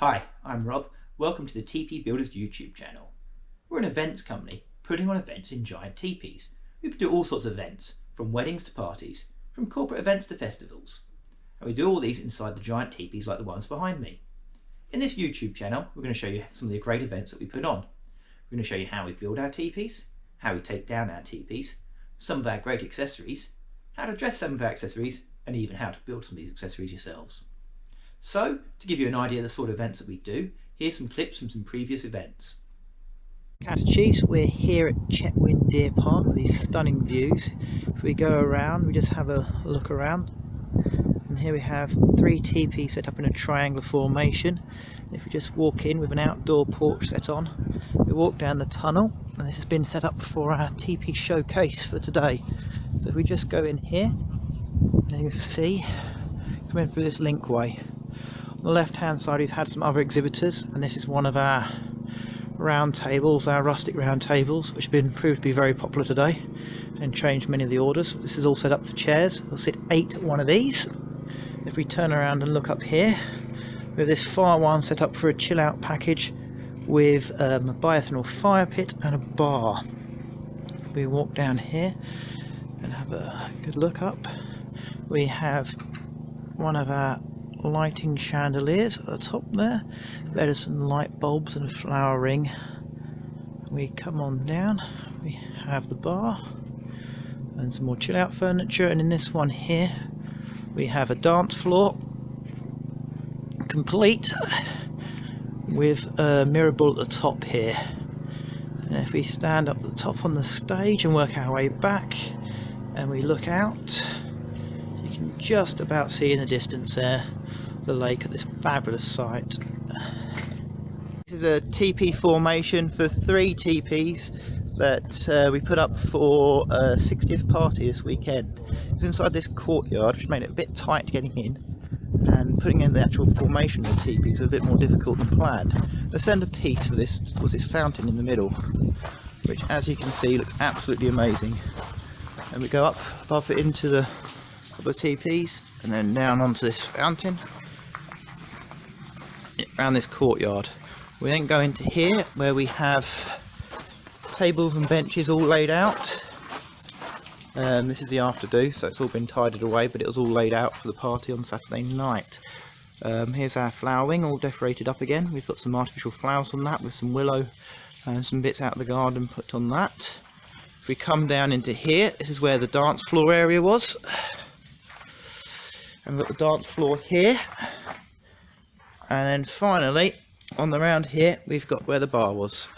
Hi, I'm Rob. Welcome to the Teepee Builders YouTube channel. We're an events company putting on events in giant teepees. We do all sorts of events, from weddings to parties, from corporate events to festivals. And we do all these inside the giant teepees like the ones behind me. In this YouTube channel, we're going to show you some of the great events that we put on. We're going to show you how we build our teepees, how we take down our teepees, some of our great accessories, how to dress some of our accessories, and even how to build some of these accessories yourselves. So, to give you an idea of the sort of events that we do, here's some clips from some previous events. Teepees, we're here at Chetwynd Deer Park with these stunning views. If we go around, we just have a look around, and here we have 3 teepees set up in a triangular formation. If we just walk in with an outdoor porch set on, we walk down the tunnel, and this has been set up for our teepee showcase for today. So if we just go in here, you can see, come in through this linkway. On the left hand side we've had some other exhibitors, and this is one of our round tables, our rustic round tables, which have been proved to be very popular today and changed many of the orders. This is all set up for chairs. We'll sit 8 at one of these. If we turn around and look up here, we have this far one set up for a chill out package with a bioethanol fire pit and a bar. We walk down here and have a good look up. We have one of our lighting chandeliers at the top there, Edison light bulbs and a flower ring. We come on down, we have the bar and some more chill out furniture, and in this one here we have a dance floor complete with a mirror ball at the top here. And if we stand up at the top on the stage and work our way back and we look out, you can just about see in the distance there the lake at this fabulous site. This is a teepee formation for 3 teepees that we put up for a 60th party this weekend. It's inside this courtyard, which made it a bit tight getting in, and putting in the actual formation of the teepees was a bit more difficult than planned. The centrepiece for this was this fountain in the middle, which, as you can see, looks absolutely amazing. And we go up above it into the teepees and then down onto this fountain around this courtyard. We then go into here where we have tables and benches all laid out. This is the after do, so it's all been tidied away, but it was all laid out for the party on Saturday night. Here's our flower wing all decorated up again. We've got some artificial flowers on that with some willow and some bits out of the garden put on that. If we come down into here, this is where the dance floor area was. And we've got the dance floor here, and then finally on the round here we've got where the bar was.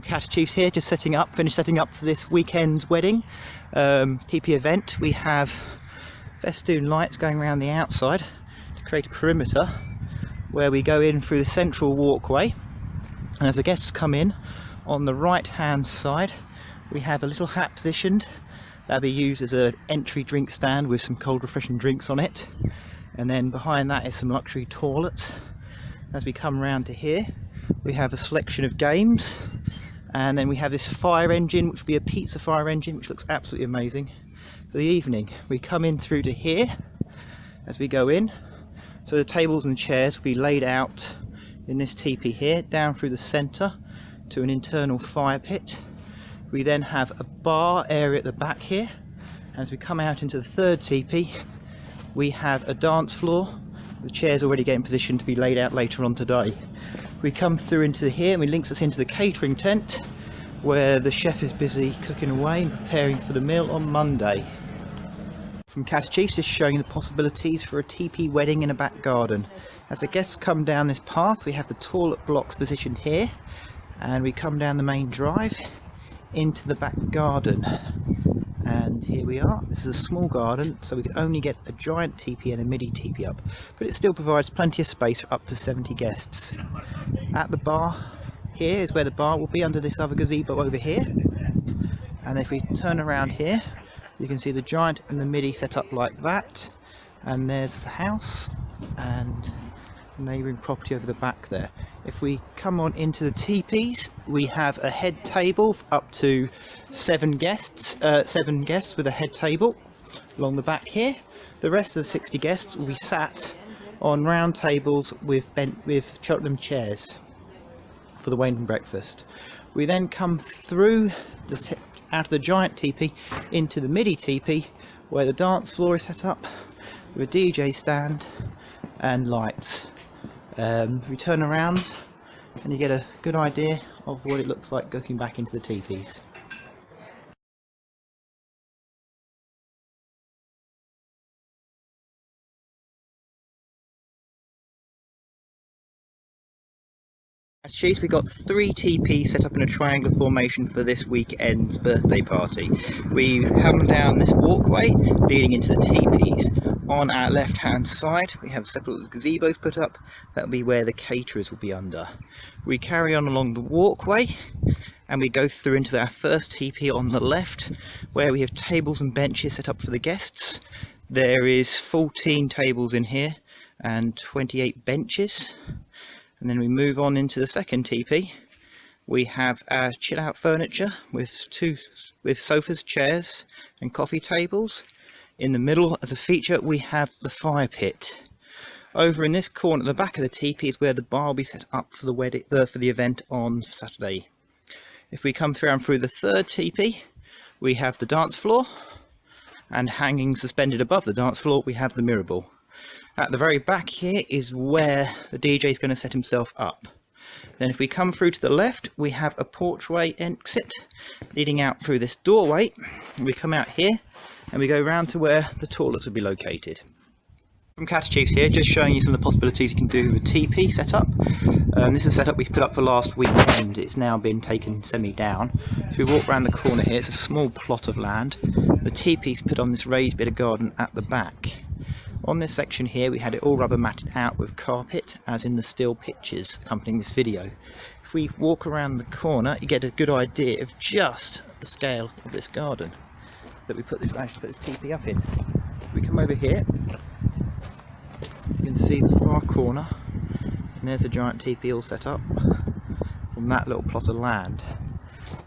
Teepees here, just finished setting up for this weekend's wedding teepee event. We have festoon lights going around the outside to create a perimeter where we go in through the central walkway, and as the guests come in, on the right hand side we have a little hat positioned that'll be used as an entry drink stand with some cold refreshing drinks on it, and then behind that is some luxury toilets. As we come round to here we have a selection of games, and then we have this fire engine, which will be a pizza fire engine, which looks absolutely amazing for the evening. We come in through to here as we go in. So the tables and chairs will be laid out in this teepee here, down through the centre to an internal fire pit. We then have a bar area at the back here. As we come out into the 3rd teepee, we have a dance floor. The chairs already getting positioned to be laid out later on today. We come through into here and it links us into the catering tent, where the chef is busy cooking away and preparing for the meal on Monday. From Teepees, just showing the possibilities for a teepee wedding in a back garden. As the guests come down this path, we have the toilet blocks positioned here, and we come down the main drive into the back garden. And here we are. This is a small garden, so we can only get a giant teepee and a midi teepee up, but it still provides plenty of space for up to 70 guests. At the bar here is where the bar will be, under this other gazebo over here. And if we turn around here, you can see the giant and the midi set up like that, and there's the house and neighbouring property over the back there. If we come on into the teepees, we have a head table up to 7 guests with a head table along the back here. The rest of the 60 guests will be sat on round tables with Cheltenham chairs for the Wayne breakfast. We then come through out of the giant teepee into the midi teepee, where the dance floor is set up with a DJ stand and lights. We turn around and you get a good idea of what it looks like looking back into the teepees. At Cheese, we got 3 teepees set up in a triangular formation for this weekend's birthday party. We come down this walkway leading into the teepees. On our left hand side we have separate gazebos put up. That'll be where the caterers will be under. We carry on along the walkway and we go through into our first teepee on the left, where we have tables and benches set up for the guests. There is 14 tables in here and 28 benches. And then we move on into the second teepee. We have our chill out furniture with sofas, chairs and coffee tables. In the middle as a feature we have the fire pit. Over in this corner at the back of the teepee is where the bar will be set up for the wedding, for the event on Saturday. If we come through the third teepee, we have the dance floor, and hanging suspended above the dance floor we have the mirror ball. At the very back here is where the DJ is going to set himself up. Then if we come through to the left, we have a porchway exit leading out through this doorway. We come out here and we go round to where the toilets will be located. From Cat Chiefs here, just showing you some of the possibilities you can do with a teepee setup. This is a setup we put up for last weekend. It's now been taken semi-down. So we walk around the corner here. It's a small plot of land. The teepee's put on this raised bit of garden at the back. On this section here we had it all rubber matted out with carpet, as in the still pictures accompanying this video. If we walk around the corner you get a good idea of just the scale of this garden that we managed to put this teepee up in. If we come over here you can see the far corner, and there's a giant teepee all set up from that little plot of land.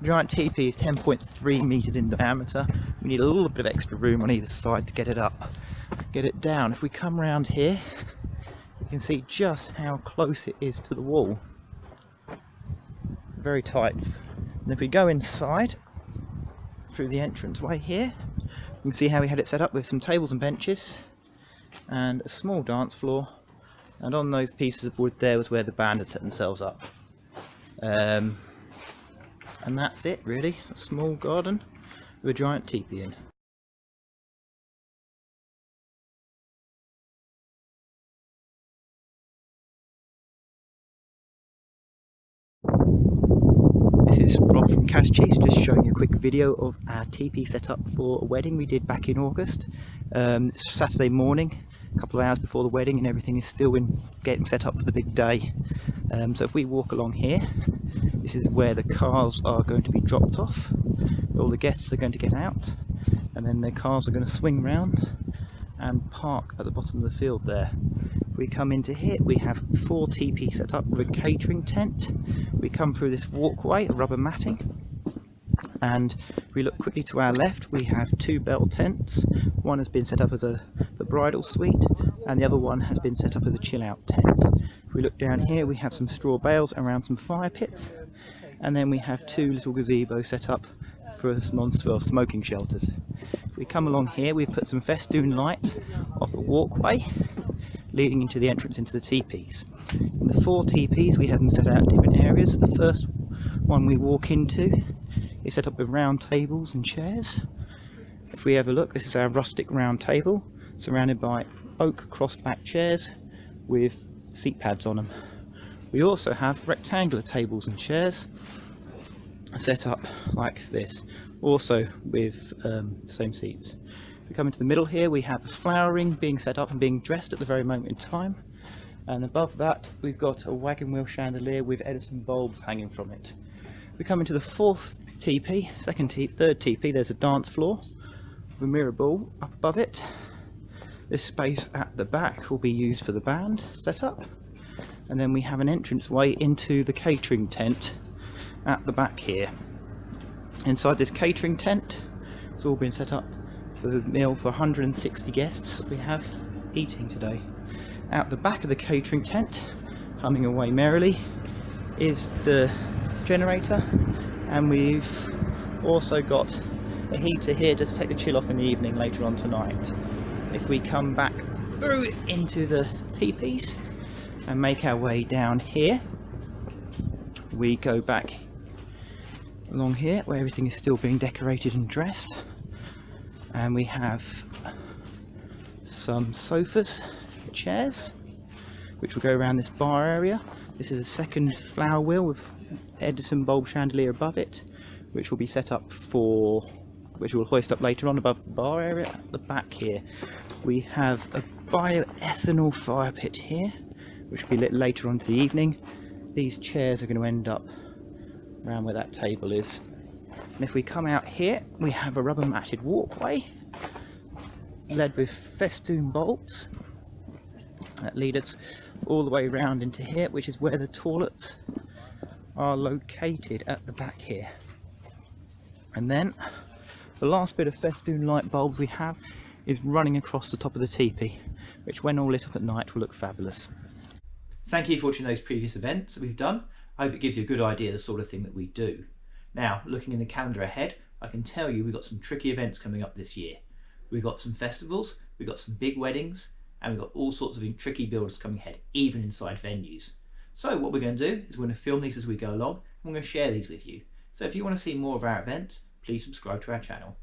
The giant teepee is 10.3 metres in diameter. We need a little bit of extra room on either side to get it up. Get it down. If we come around here you can see just how close it is to the wall. Very tight. And if we go inside through the entranceway here, you can see how we had it set up with some tables and benches and a small dance floor, and on those pieces of wood there was where the band had set themselves up. And that's it really, a small garden with a giant teepee in. This is Rob from Cash Cheese, just showing you a quick video of our teepee setup for a wedding we did back in August. It's Saturday morning, a couple of hours before the wedding, and everything is still getting set up for the big day. So if we walk along here, this is where the cars are going to be dropped off. All the guests are going to get out, and then their cars are going to swing round and park at the bottom of the field there. We come into here, we have 4 teepees set up with a catering tent. We come through this walkway of rubber matting, and we look quickly to our left, we have 2 bell tents. One has been set up as the bridal suite, and the other one has been set up as a chill out tent. If we look down here we have some straw bales around some fire pits, and then we have 2 little gazebos set up for smoking shelters. If we come along here we've put some festoon lights off the walkway leading into the entrance into the teepees. In the 4 teepees we have them set out in different areas. The first one we walk into is set up with round tables and chairs. If we have a look, this is our rustic round table surrounded by oak crossed back chairs with seat pads on them. We also have rectangular tables and chairs set up like this, also with same seats. We come into the middle here, we have a flower ring being set up and being dressed at the very moment in time, and above that we've got a wagon wheel chandelier with Edison bulbs hanging from it. We come into the 4th teepee, third teepee, there's a dance floor with a mirror ball up above it. This space at the back will be used for the band setup, and then we have an entranceway into the catering tent at the back here. Inside this catering tent, it's all been set up for the meal for 160 guests that we have eating today. Out the back of the catering tent, humming away merrily, is the generator, and we've also got a heater here just to take the chill off in the evening later on tonight. If we come back through into the teepees and make our way down here, we go back along here where everything is still being decorated and dressed, and we have some sofas, chairs, which will go around this bar area. This is a second flower wheel with Edison bulb chandelier above it, which will be set up for, which we'll hoist up later on above the bar area. At the back here we have a bioethanol fire pit here, which will be lit later on to the evening. These chairs are going to end up around where that table is. And if we come out here, we have a rubber matted walkway led with festoon bulbs that lead us all the way around into here, which is where the toilets are located at the back here. And then the last bit of festoon light bulbs we have is running across the top of the teepee, which when all lit up at night will look fabulous. Thank you for watching those previous events that we've done. I hope it gives you a good idea of the sort of thing that we do. Now, looking in the calendar ahead, I can tell you we've got some tricky events coming up this year. We've got some festivals, we've got some big weddings, and we've got all sorts of tricky builds coming ahead, even inside venues. So what we're going to do is we're going to film these as we go along, and we're going to share these with you. So if you want to see more of our events, please subscribe to our channel.